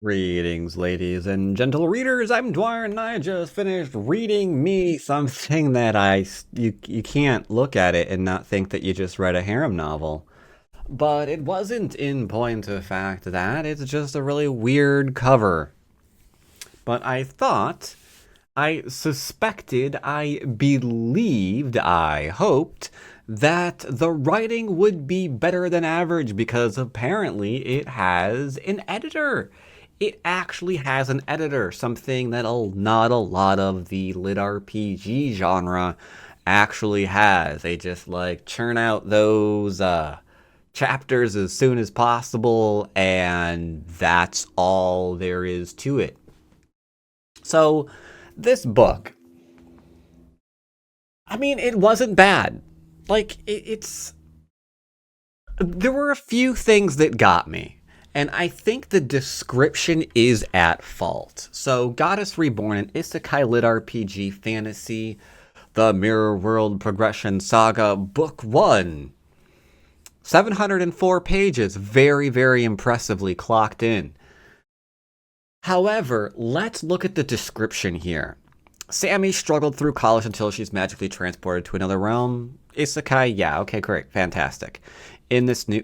Greetings, ladies and gentle readers. I'm Dwyer, and I just finished reading me something that you can't look at it and not think that you just read a harem novel. But it wasn't, in point of fact, that it's just a really weird cover. But I suspected, I believed, I hoped that the writing would be better than average because apparently it has an editor. It actually has an editor, something that not a lot of the lit RPG genre actually has. They just like churn out those chapters as soon as possible, and that's all there is to it. So, this book, I mean, it wasn't bad. Like, it's. There were a few things that got me. And I think the description is at fault. So, Goddess Reborn, an isekai lit RPG fantasy, the Mirror World Progression Saga, Book 1. 704 pages, very, very impressively clocked in. However, let's look at the description here. Sammy struggled through college until she's magically transported to another realm. Isekai, yeah, okay, great, fantastic.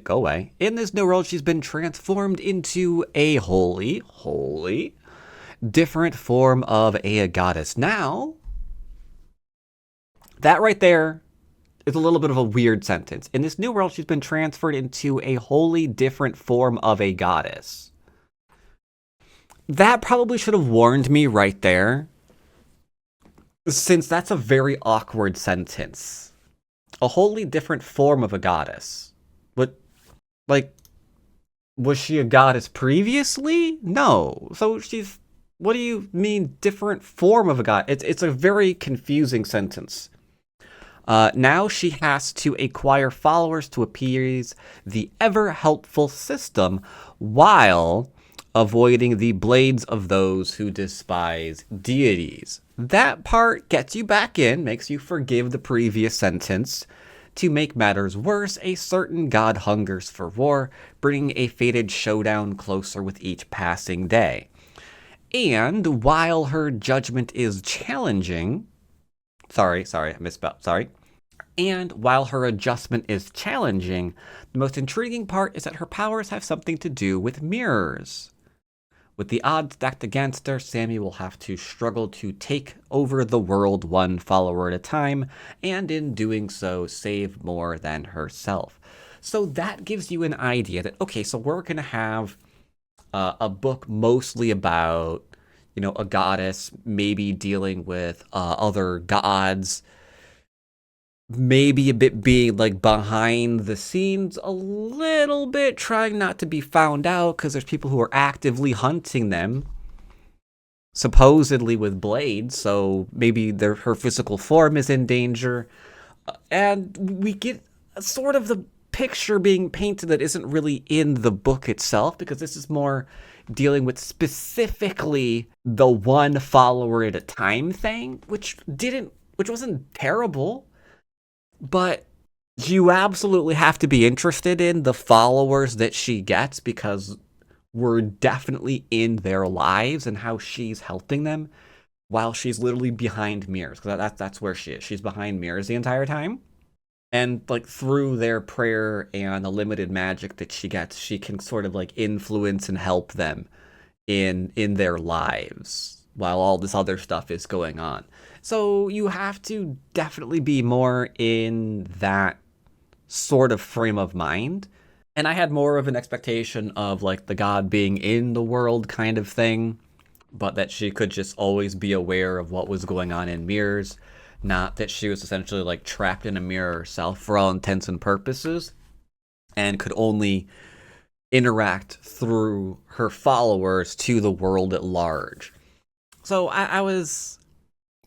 Go away. In this new world, she's been transformed into a holy, different form of a goddess. Now, that right there is a little bit of a weird sentence. In this new world, she's been transferred into a wholly different form of a goddess. That probably should have warned me right there, since that's a very awkward sentence. A wholly different form of a goddess. But, like, was she a goddess previously? No. So she's. What do you mean, different form of a god? It's a very confusing sentence. Now she has to acquire followers to appease the ever helpful system while avoiding the blades of those who despise deities. That part gets you back in, makes you forgive the previous sentence. To make matters worse, a certain god hungers for war, bringing a fated showdown closer with each passing day. And while her judgment is challenging, I misspelled, sorry. And while her adjustment is challenging, the most intriguing part is that her powers have something to do with mirrors. With the odds stacked against her, Sammy will have to struggle to take over the world one follower at a time, and in doing so, save more than herself. So that gives you an idea that, okay, so we're going to have a book mostly about, a goddess, maybe dealing with other gods, maybe a bit being like behind the scenes a little bit, trying not to be found out because there's people who are actively hunting them, supposedly with blades, so maybe her physical form is in danger. And we get sort of the picture being painted that isn't really in the book itself, because this is more dealing with specifically the one follower at a time thing, which wasn't terrible. But you absolutely have to be interested in the followers that she gets, because we're definitely in their lives and how she's helping them while she's literally behind mirrors. Because that's where she is. She's behind mirrors the entire time. And like through their prayer and the limited magic that she gets, she can sort of like influence and help them in their lives while all this other stuff is going on. So you have to definitely be more in that sort of frame of mind. And I had more of an expectation of like the god being in the world kind of thing, but that she could just always be aware of what was going on in mirrors, not that she was essentially like trapped in a mirror herself for all intents and purposes, and could only interact through her followers to the world at large. So I was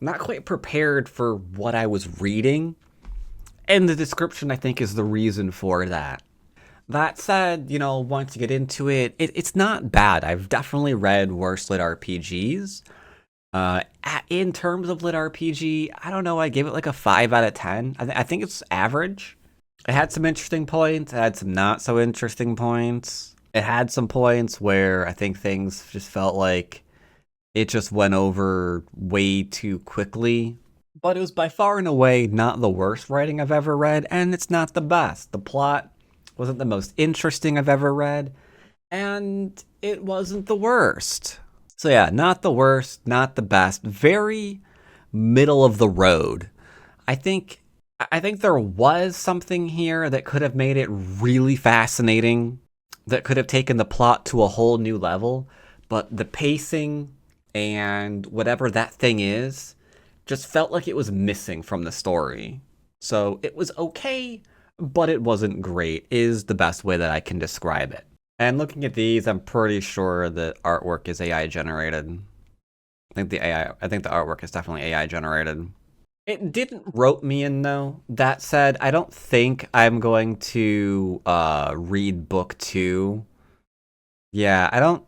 not quite prepared for what I was reading, and the description, I think, is the reason for that. That said, once you get into it, it's not bad. I've definitely read worse lit RPGs. In terms of lit RPG, I don't know, I gave it like a 5 out of 10. I think it's average. It had some interesting points, it had some not so interesting points. It had some points where I think things just felt like it just went over way too quickly. But it was by far and away not the worst writing I've ever read, and it's not the best. The plot wasn't the most interesting I've ever read, and it wasn't the worst. So yeah, not the worst, not the best, very middle of the road. I think I think there was something here that could have made it really fascinating, that could have taken the plot to a whole new level, but the pacing and whatever that thing is just felt like it was missing from the story. So it was okay, but it wasn't great, is the best way that I can describe it. And looking at these, I'm pretty sure the artwork is AI generated. I think the artwork is definitely AI generated. It didn't rope me in though. That said, I don't think I'm going to read book 2. Yeah, I don't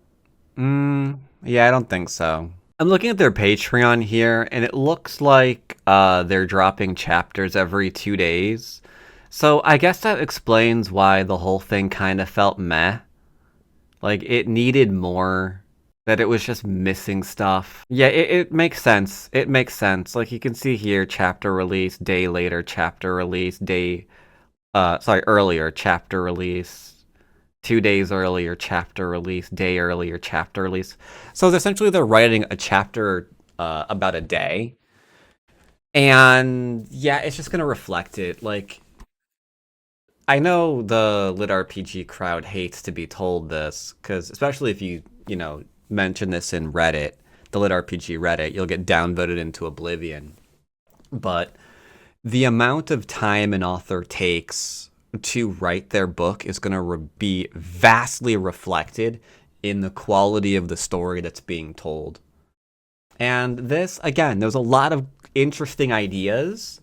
yeah, I don't think so. I'm looking at their Patreon here and it looks like they're dropping chapters every 2 days. So I guess that explains why the whole thing kind of felt meh. Like it needed more, that it was just missing stuff. Yeah, it makes sense. It makes sense. Like you can see here, chapter release, day later, chapter release, earlier, chapter release, 2 days earlier, chapter release, day earlier, chapter release. So essentially they're writing a chapter about a day. And yeah, it's just gonna reflect it. Like I know the lit RPG crowd hates to be told this, because especially if you mention this in Reddit, the lit RPG Reddit, you'll get downvoted into oblivion. But the amount of time an author takes to write their book is going to be vastly reflected in the quality of the story that's being told. And this, again, there's a lot of interesting ideas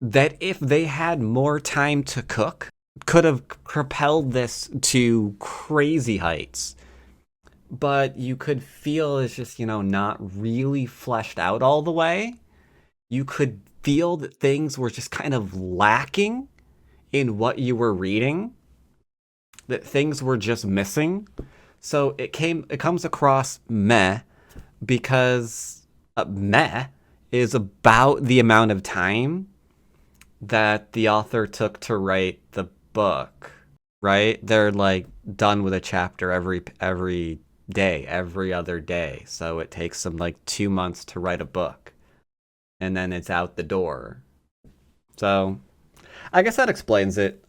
that if they had more time to cook, could have propelled this to crazy heights. But you could feel it's just, not really fleshed out all the way. You could feel that things were just kind of lacking in what you were reading, that things were just missing. So it comes across meh because meh is about the amount of time that the author took to write the book, right? They're like done with a chapter every day, every other day. So it takes them like 2 months to write a book, and then it's out the door. So I guess that explains it.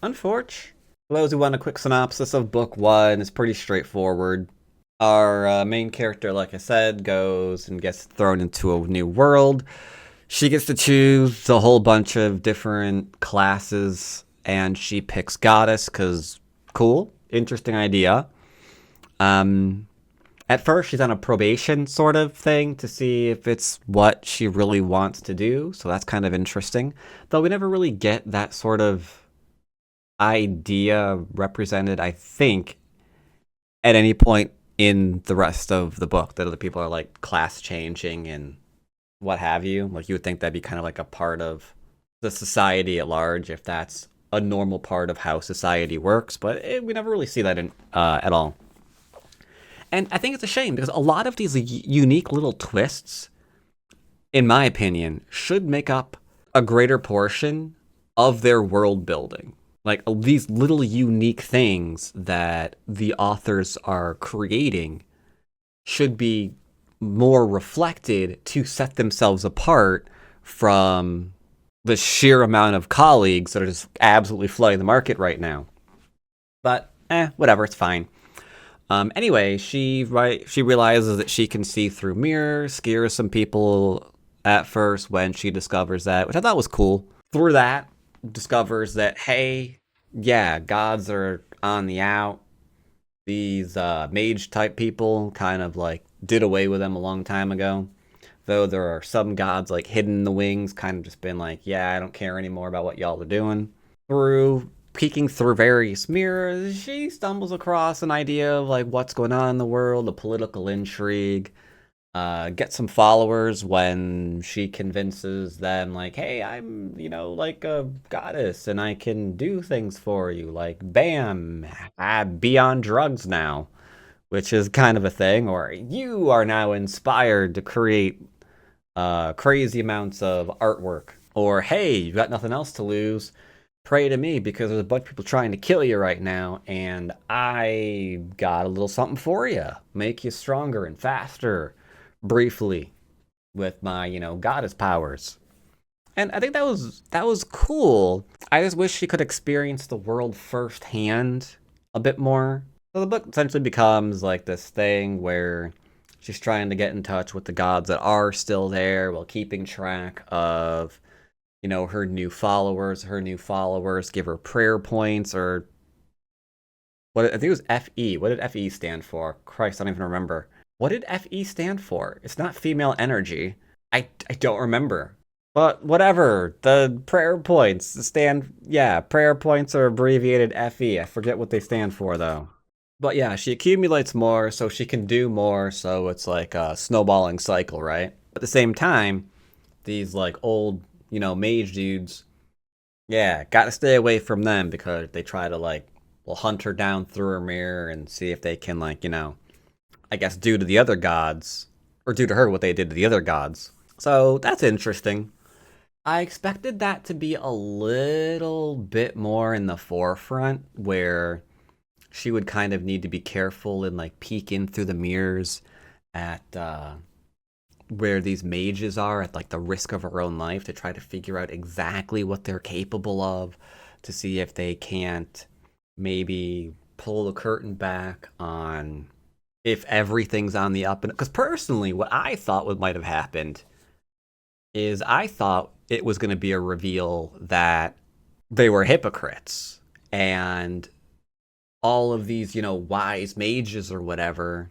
Unfortunately, for those who want a quick synopsis of book 1, it's pretty straightforward. Our main character, like I said, goes and gets thrown into a new world. She gets to choose a whole bunch of different classes, and she picks goddess because cool, interesting idea. At first, she's on a probation sort of thing to see if it's what she really wants to do, so that's kind of interesting. Though we never really get that sort of idea represented, I think, at any point in the rest of the book, that other people are like class changing and what have you. Like you would think that'd be kind of like a part of the society at large, if that's a normal part of how society works, but we never really see that at all. And I think it's a shame because a lot of these unique little twists, in my opinion, should make up a greater portion of their world building. Like these little unique things that the authors are creating should be more reflected to set themselves apart from the sheer amount of colleagues that are just absolutely flooding the market right now. But whatever, it's fine. Anyway, she realizes that she can see through mirrors, scares some people at first when she discovers that, which I thought was cool. Through that, discovers that, hey, yeah, gods are on the out. These mage type people kind of like did away with them a long time ago. Though there are some gods like hidden in the wings, kind of just been like, yeah, I don't care anymore about what y'all are doing. Through peeking through various mirrors, she stumbles across an idea of like what's going on in the world, a political intrigue. get some followers when she convinces them, like, hey, I'm, like a goddess and I can do things for you. Like, bam, I be on drugs now, which is kind of a thing. Or you are now inspired to create crazy amounts of artwork. Or, hey, you got nothing else to lose. Pray to me because there's a bunch of people trying to kill you right now, and I got a little something for you. Make you stronger and faster briefly with my, goddess powers. And I think that was cool. I just wish she could experience the world firsthand a bit more. So the book essentially becomes like this thing where she's trying to get in touch with the gods that are still there while keeping track of, her new followers. Her new followers give her prayer points, or what, I think it was FE. What did FE stand for? Christ, I don't even remember. What did FE stand for? It's not female energy. I don't remember. But whatever. The prayer points stand. Yeah, prayer points are abbreviated FE. I forget what they stand for, though. But yeah, she accumulates more so she can do more. So it's like a snowballing cycle, right? At the same time, these like old, mage dudes, yeah, gotta stay away from them because they try to like, well, hunt her down through her mirror and see if they can like, I guess do to the other gods, or do to her what they did to the other gods. So that's interesting. I expected that to be a little bit more in the forefront, where she would kind of need to be careful and like peek in through the mirrors at where these mages are, at like the risk of her own life, to try to figure out exactly what they're capable of, to see if they can't maybe pull the curtain back on if everything's on the up and, because personally what I thought what might have happened is I thought it was going to be a reveal that they were hypocrites, and all of these, wise mages or whatever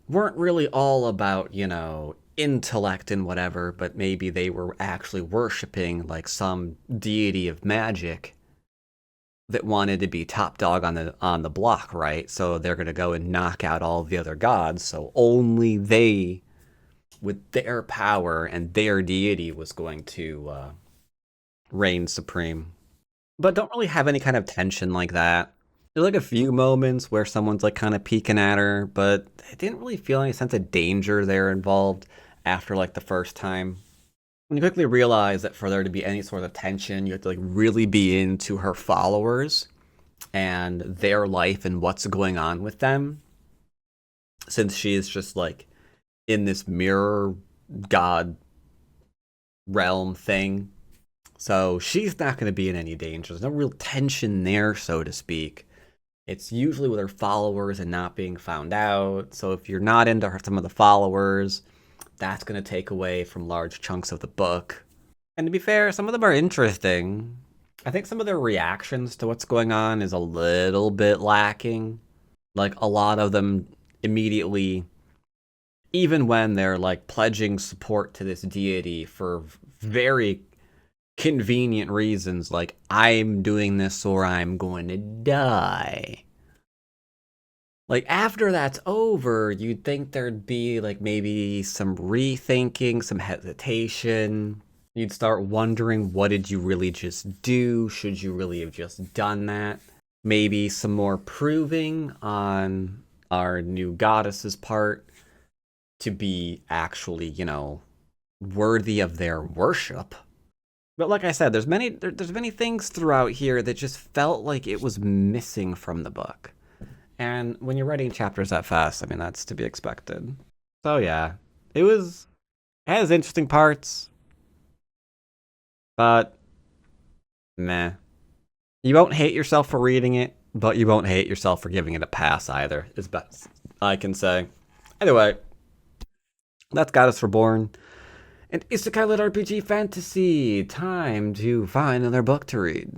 weren't really all about, intellect and whatever, but maybe they were actually worshiping like some deity of magic that wanted to be top dog on the block, right? So they're going to go and knock out all the other gods, so only they with their power and their deity was going to reign supreme. But don't really have any kind of tension like that. There's like a few moments where someone's like kind of peeking at her, but I didn't really feel any sense of danger there involved after like the first time. When you quickly realize that for there to be any sort of tension, you have to like really be into her followers and their life and what's going on with them, since she is just like in this mirror god realm thing. So she's not going to be in any danger. There's no real tension there, so to speak. It's usually with her followers and not being found out. So if you're not into some of the followers, that's going to take away from large chunks of the book. And to be fair, some of them are interesting. I think some of their reactions to what's going on is a little bit lacking. Like, a lot of them immediately, even when they're like pledging support to this deity for very convenient reasons, like, I'm doing this or I'm going to die. Like, after that's over, you'd think there'd be like maybe some rethinking, some hesitation. You'd start wondering, what did you really just do? Should you really have just done that? Maybe some more proving on our new goddess's part to be actually, worthy of their worship. But like I said, there's many things throughout here that just felt like it was missing from the book. And when you're writing chapters that fast, I mean, that's to be expected. So yeah, it has interesting parts, but meh. You won't hate yourself for reading it, but you won't hate yourself for giving it a pass either, is best I can say. Anyway, that's got us Reborn. And Isekai Lit RPG Fantasy. Time to find another book to read.